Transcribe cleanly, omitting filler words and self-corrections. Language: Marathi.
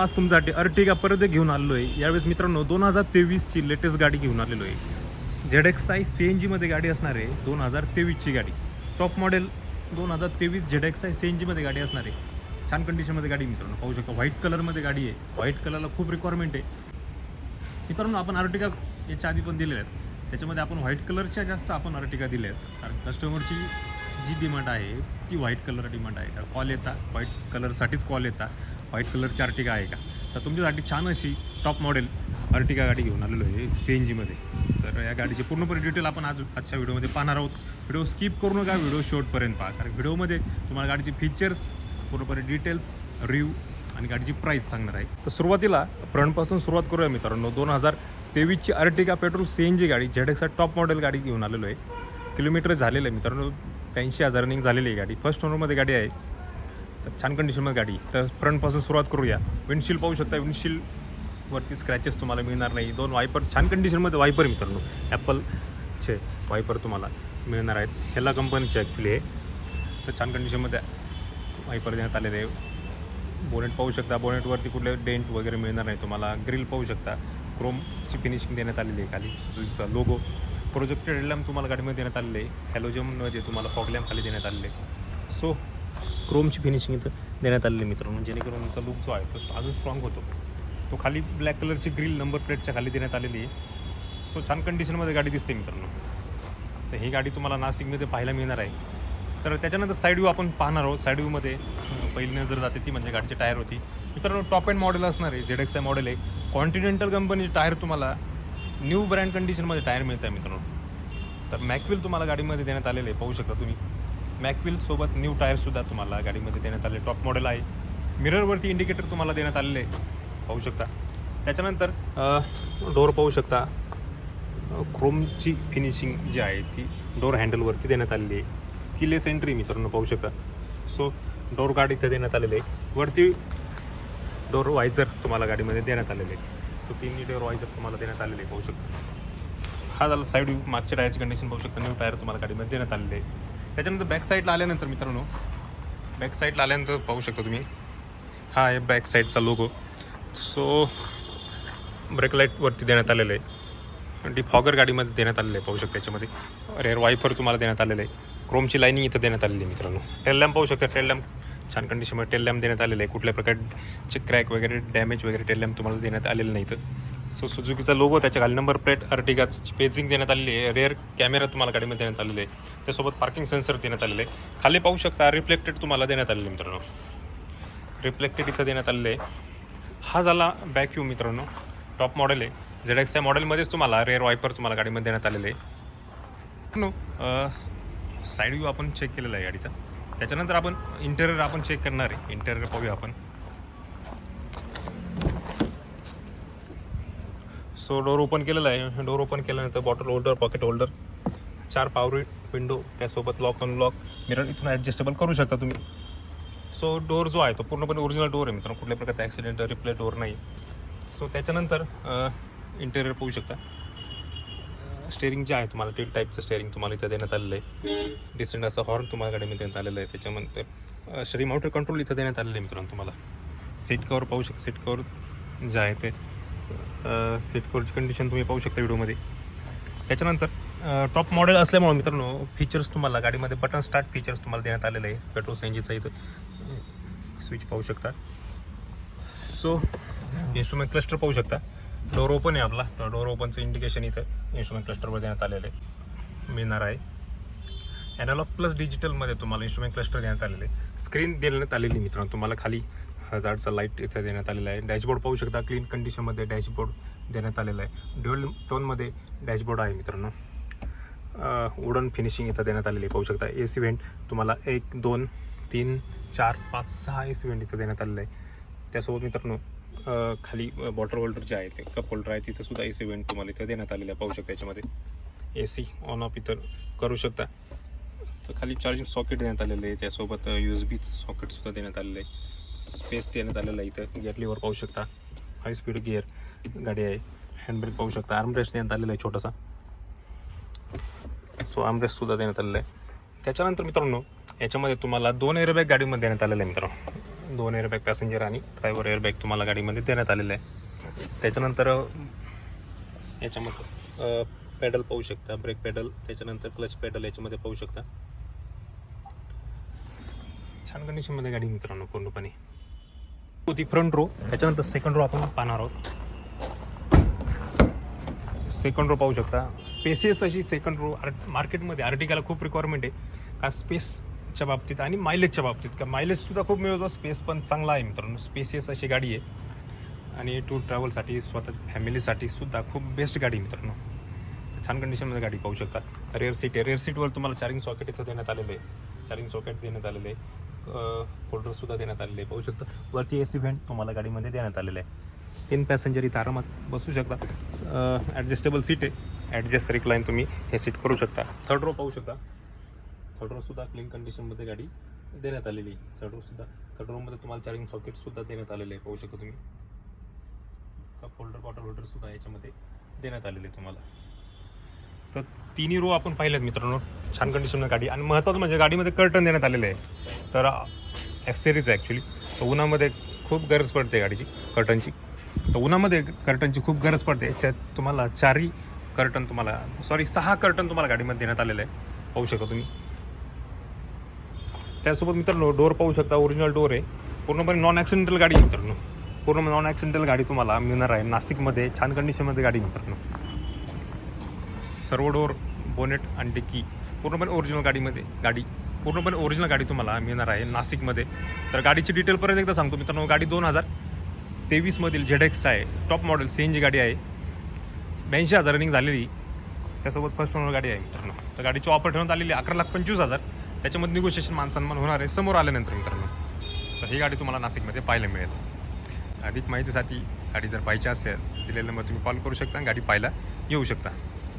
आज तुमच्यासाठी अर्टिगा परत घेऊन आलेलो आहे. यावेळेस मित्रांनो 2023ची लेटेस्ट गाडी घेऊन आलेलो आहे. ZXi CNG मध्ये गाडी असणार आहे. 2023ची गाडी टॉप मॉडेल 2023 ZXi CNG मध्ये गाडी असणार आहे. छान कंडिशनमध्ये गाडी मित्रांनो पाहू शकता. व्हाईट कलरमध्ये गाडी आहे. व्हाईट कलरला खूप रिक्वायरमेंट आहे मित्रांनो. आपण अर्टिगा याच्या आधी पण दिलेल्या आहेत, त्याच्यामध्ये आपण व्हाईट कलरच्या जास्त आपण अर्टिगा दिल्या आहेत. कारण कस्टमरची जी डिमांड आहे ती व्हाईट कलर डिमांड आहे. कारण कॉल येतात व्हाईट कलरसाठीच कॉल येतात, व्हाईट कलरची अर्टिगा आहे का. तर तुमच्यासाठी छान अशी टॉप मॉडेल अर्टिगा गाडी घेऊन आलेलो आहे CNG मध्ये. तर या गाडीची पूर्णपणे डिटेल आपण आजच्या व्हिडिओमध्ये पाहणार आहोत. व्हिडिओ स्किप करू नका, व्हिडिओ शेवटपर्यंत पहा. कारण व्हिडिओमध्ये तुम्हाला गाडीची फीचर्स, पूर्णपणे डिटेल्स, रिव्ह्यू आणि गाडीची प्राईस सांगणार आहे. तर सुरुवातीला फ्रंटपासून सुरुवात करूया मित्रांनो. 2023ची अर्टिगा पेट्रोल CNG गाडी ZXi टॉप मॉडेल गाडी घेऊन आलेलो आहे. किलोमीटर झालेलं आहे मित्रांनो, 83,000 रनिंग झालेली आहे गाडी. फर्स्ट ओनरमध्ये गाडी आहे. तर छान कंडिशनमध्ये गाडी. तर फ्रंटपासून सुरुवात करूया. विंडशील्ड पाहू शकता. विंडशील्डवरती स्क्रॅचेस तुम्हाला मिळणार नाही. 2 वायपर छान कंडिशनमध्ये वायपर मित्रांनो, ॲपलचे वायपर तुम्हाला मिळणार आहेत. ह्याला कंपनीचे ॲक्च्युली आहे. तर छान कंडिशनमध्ये वायपर देण्यात आलेले आहे. बोनेट पाहू शकता. बोनेटवरती कुठले डेंट वगैरे मिळणार नाही तुम्हाला. ग्रिल पाहू शकता. क्रोमची फिनिशिंग देण्यात आलेली आहे. खाली सुझुकीचा लोगो. प्रोजेक्टेड हेडलॅम्प तुम्हाला गाडीमध्ये देण्यात आलेले आहे. हॅलोजनमध्ये तुम्हाला फॉग लॅम्प खाली देण्यात आलेले आहे. सो क्रोमची फिनिशिंग इथं देण्यात आलेली मित्रांनो, जेणेकरून तुमचा लुक जो आहे तो अजून स्ट्रॉंग होतो. तो खाली ब्लॅक कलरची ग्रिल नंबर प्लेटच्या खाली देण्यात आलेली आहे. सो छान कंडिशनमध्ये गाडी दिसते मित्रांनो. तर ही गाडी तुम्हाला नाशिकमध्ये पाहायला मिळणार आहे. तर त्याच्यानंतर साईड व्ह्यू आपण पाहणार आहोत. साईड व्ह्यूमध्ये पहिली नजर जाते ती म्हणजे गाडीचे टायर होती मित्रांनो. टॉप एंड मॉडेल असणार आहे. ZXi मॉडेल आहे. कॉन्टिनेंटल कंपनीचे टायर तुम्हाला न्यू ब्रँड कंडिशनमध्ये टायर मिळत आहे मित्रांनो. तर मॅकविल तुम्हाला गाडीमध्ये देण्यात आलेले आहे. पाहू शकता तुम्ही. मॅकविलसोबत न्यू टायरसुद्धा तुम्हाला गाडीमध्ये देण्यात आले. टॉप मॉडेल आहे. मिररवरती इंडिकेटर तुम्हाला देण्यात आलेले आहे. पाहू शकता. त्याच्यानंतर डोअर पाहू शकता. क्रोमची फिनिशिंग जी आहे ती डोअर हँडलवरती देण्यात आलेली आहे. कीलेस एंट्री मित्रांनो पाहू शकता. सो डोअर गार्ड इथे देण्यात आलेले आहे. वरती डोअर वायझर तुम्हाला गाडीमध्ये देण्यात आलेले आहे. तो 3 डोअर वायझर तुम्हाला देण्यात आलेले आहे. पाहू शकता. हा झाला साईड व्ह्यू. मागच्या टायरची कंडिशन पाहू शकता. न्यू टायर तुम्हाला गाडीमध्ये देण्यात आलेले आहे. त्याच्यानंतर बॅक साईडला आल्यानंतर मित्रांनो, बॅक साईडला आल्यानंतर पाहू शकता तुम्ही. हा आहे बॅक साईडचा लोगो. सो ब्रेक लाईटवरती देण्यात आलेलं आहे. डिफॉगर गाडीमध्ये देण्यात आलेलं आहे. पाहू शकता. त्याच्यामध्ये रेअर वायपर तुम्हाला देण्यात आलेलं आहे. क्रोमची लाईनिंग इथं देण्यात आलेली आहे मित्रांनो. टेल लॅम्प पाहू शकता. टेल लॅम्प छान कंडिशनमध्ये टेल लॅम्प देण्यात आलेलं आहे. कुठल्या प्रकारचे क्रॅक वगैरे, डॅमेज वगैरे टेल लॅम्प तुम्हाला देण्यात आलेलं नाही. इथं सो सुझुकीचा लोगो, त्याच्या खाली नंबर प्लेट, अर्टिगाची पेजिंग देण्यात आलेली आहे. रेअर कॅमेरा तुम्हाला गाडीमध्ये देण्यात आलेले आहे. त्यासोबत पार्किंग सेन्सर देण्यात आलेलं आहे. खाली पाहू शकता रिफ्लेक्टेड तुम्हाला देण्यात आलेलं आहे मित्रांनो. रिफ्लेक्टेड इथं देण्यात आलेलं आहे. हा झाला बॅक व्ह्यू मित्रांनो. टॉप मॉडेल आहे. ZXi मॉडेलमध्येच तुम्हाला रेअर वायपर तुम्हाला गाडीमध्ये देण्यात आलेले आहे. साईड व्ह्यू आपण चेक केलेला आहे गाडीचा. त्याच्यानंतर आपण इंटेरियर आपण चेक करणार आहे. इंटेरियर पाहूया आपण. सो डोअर ओपन केलेला आहे. डोअर ओपन केल्यानंतर bottle holder, pocket holder, 4 power window, त्यासोबत लॉक अनलॉक, मिरर इथून ॲडजस्टेबल करू शकता तुम्ही. सो डोअर जो आहे तो पूर्णपणे ओरिजिनल डोअर आहे मित्रांनो. कुठल्या प्रकारचा ॲक्सिडेंट, रिप्ले डोअर नाही. सो त्याच्यानंतर इंटेरियर पाहू शकता. स्टेअरिंग जे आहे तुम्हाला टील टाईपचं स्टेअरिंग तुम्हाला इथं देण्यात आलेलं आहे. डिसेंट असं हॉर्न तुम्हाला गाडीमध्ये देण्यात आलेलं आहे. त्याच्यानंतर रिमोट कंट्रोल इथं देण्यात आलेलं आहे मित्रांनो तुम्हाला. सीट कवर पाहू शकता. सीट कवर जे आहे ते सीट कवरची कंडिशन तुम्ही पाहू शकता व्हिडिओमध्ये. त्याच्यानंतर टॉप मॉडेल असल्यामुळे मित्रांनो फीचर्स तुम्हाला गाडीमध्ये बटन स्टार्ट फीचर्स तुम्हाला देण्यात आलेलं आहे. पेट्रोल CNGचा इथं स्विच पाहू शकता. सो इन्स्ट्रुमेंट क्लस्टर पाहू शकता. डोअर ओपन आहे आपला. डोअर ओपनचं इंडिकेशन इथं इन्स्ट्रुमेंट क्लस्टरवर देण्यात आलेलं आहे, मिळणार आहे. ॲनालॉग प्लस डिजिटलमध्ये तुम्हाला इन्स्ट्रुमेंट क्लस्टर देण्यात आलेलं आहे. स्क्रीन देण्यात आलेली मित्रांनो तुम्हाला. खाली हजारचा लाईट इथं देण्यात आलेला आहे. डॅशबोर्ड पाहू शकता. क्लीन कंडिशनमध्ये डॅशबोर्ड देण्यात आलेला आहे. ड्युअल टोनमध्ये डॅशबोर्ड आहे मित्रांनो. वुडन फिनिशिंग इथं देण्यात आलेली आहे. पाहू शकता. AC व्हेंट तुम्हाला 1, 2, 3, 4, 5, 6 AC व्हेंट इथं देण्यात आलेलं आहे. त्यासोबत मित्रांनो खाली बॉटल होल्डर जे आहे ते कप होल्डर आहे तिथं सुद्धा AC व्हेंट तुम्हाला इथं देण्यात आलेलं आहे. पाहू शकता. याच्यामध्ये AC ऑन ऑफ इथं करू शकता. तर खाली चार्जिंग सॉकेट देण्यात आलेलं आहे. त्यासोबत USB सॉकेटसुद्धा देण्यात आलेलं आहे. स्पेस देण्यात आलेलं आहे. इथं गिअर लिव्हर पाहू शकता. हाय स्पीड गिअर गाडी आहे. हँडब्रेक पाहू शकता. आर्मरेस्ट देण्यात आलेला आहे छोटासा. सो आर्मरेस्टसुद्धा देण्यात आलेला आहे. त्याच्यानंतर मित्रांनो याच्यामध्ये तुम्हाला 2 एअरबॅग गाडीमध्ये देण्यात आलेलं आहे मित्रांनो. 2 एअरबॅग पॅसेंजर आणि ड्रायव्हर एअरबॅग तुम्हाला गाडीमध्ये देण्यात आलेलं आहे. त्याच्यानंतर याच्यामध्ये पेडल पाहू शकता, ब्रेक पेडल, त्याच्यानंतर क्लच पेडल याच्यामध्ये पाहू शकता. छान कंडिशनमध्ये गाडी मित्रांनो पूर्णपणे. होती फ्रंट रो, त्याच्यानंतर सेकंड रो आपण पाहणार आहोत. सेकंड रो पाहू शकता, स्पेसियस अशी सेकंड रो. मार्केटमध्ये आर्टिकाला खूप रिक्वायरमेंट आहे का स्पेसच्या बाबतीत आणि मायलेजच्या बाबतीत. का मायलेजसुद्धा खूप मिळतो, स्पेस पण चांगला आहे मित्रांनो. स्पेसियस अशी गाडी आहे आणि टूर ट्रॅव्हलसाठी स्वतः फॅमिलीसाठी सुद्धा खूप बेस्ट गाडी आहे मित्रांनो. छान कंडिशनमध्ये गाडी पाहू शकता. रेअर सीट आहे, रेअर सीटवर तुम्हाला चार्जिंग सॉकेट इथं देण्यात आलेलं आहे, चार्जिंग सॉकेट देण्यात आलेलं आहे, होल्डरसुद्धा देण्यात आलेले आहे पाहू शकता. वरती AC व्हेंट तुम्हाला गाडीमध्ये देण्यात आलेलं आहे. 3 पॅसेंजर इथं आरामात बसू शकता. ॲडजस्टेबल सीट आहे, ॲडजस्ट रिक्लाईन तुम्ही हे सीट करू शकता. थर्ड रो पाहू शकता, थर्ड रोसुद्धा क्लीन कंडिशनमध्ये गाडी देण्यात आलेली आहे. थर्ड रोमध्ये तुम्हाला चार्जिंग सॉकेटसुद्धा देण्यात आलेलं आहे पाहू शकता तुम्ही. कप होल्डर, बॉटल होल्डरसुद्धा याच्यामध्ये देण्यात आलेले आहे तुम्हाला. तर तिन्ही रो आपण पाहिलेत मित्रांनो, छान कंडिशनमध्ये गाडी. आणि महत्त्वाचं म्हणजे गाडीमध्ये कर्टन देण्यात आलेलं आहे. तर ॲक्सेसरीज आहे ॲक्च्युली. तर उन्हामध्ये खूप गरज पडते गाडीची कर्टनची. तर उन्हामध्ये कर्टनची खूप गरज पडते. याच्यात तुम्हाला 6 कर्टन तुम्हाला गाडीमध्ये देण्यात आलेलं आहे पाहू शकता तुम्ही. त्यासोबत मित्रांनो डोअर पाहू शकता, ओरिजिनल डोअर आहे. पूर्णपणे नॉन ॲक्सिडेंटल गाडी आहे मित्रांनो. पूर्ण नॉन ॲक्सिडेंटल गाडी तुम्हाला मिळणार आहे नाशिकमध्ये. छान कंडिशनमध्ये गाडी मित्रांनो. सर्व डोअर, बोनेट आणि डिक्की पूर्णपणे ओरिजिनल पूर्णपणे ओरिजिनल गाडी तुम्हाला मिळणार आहे नाशिकमध्ये. तर गाडीची डिटेल परत एकदा सांगतो मित्रांनो. गाडी 2023मधील ZX आहे, टॉप मॉडेल CNG गाडी आहे. 82,000 रनिंग झालेली. त्यासोबत फर्स्ट ओनर गाडी आहे मित्रांनो. तर गाडीची ऑफर ठेवण्यात आलेली 11,25,000. त्याच्यामध्ये निगोशिएशन मानसन्मान होणार आहे समोर आल्यानंतर मित्रांनो. तर ही गाडी तुम्हाला नाशिकमध्ये पाहायला मिळेल. अधिक माहितीसाठी गाडी जर पाहिजे असेल दिलेल्या नंबर तुम्ही कॉल करू शकता आणि गाडी पाहायला येऊ शकता.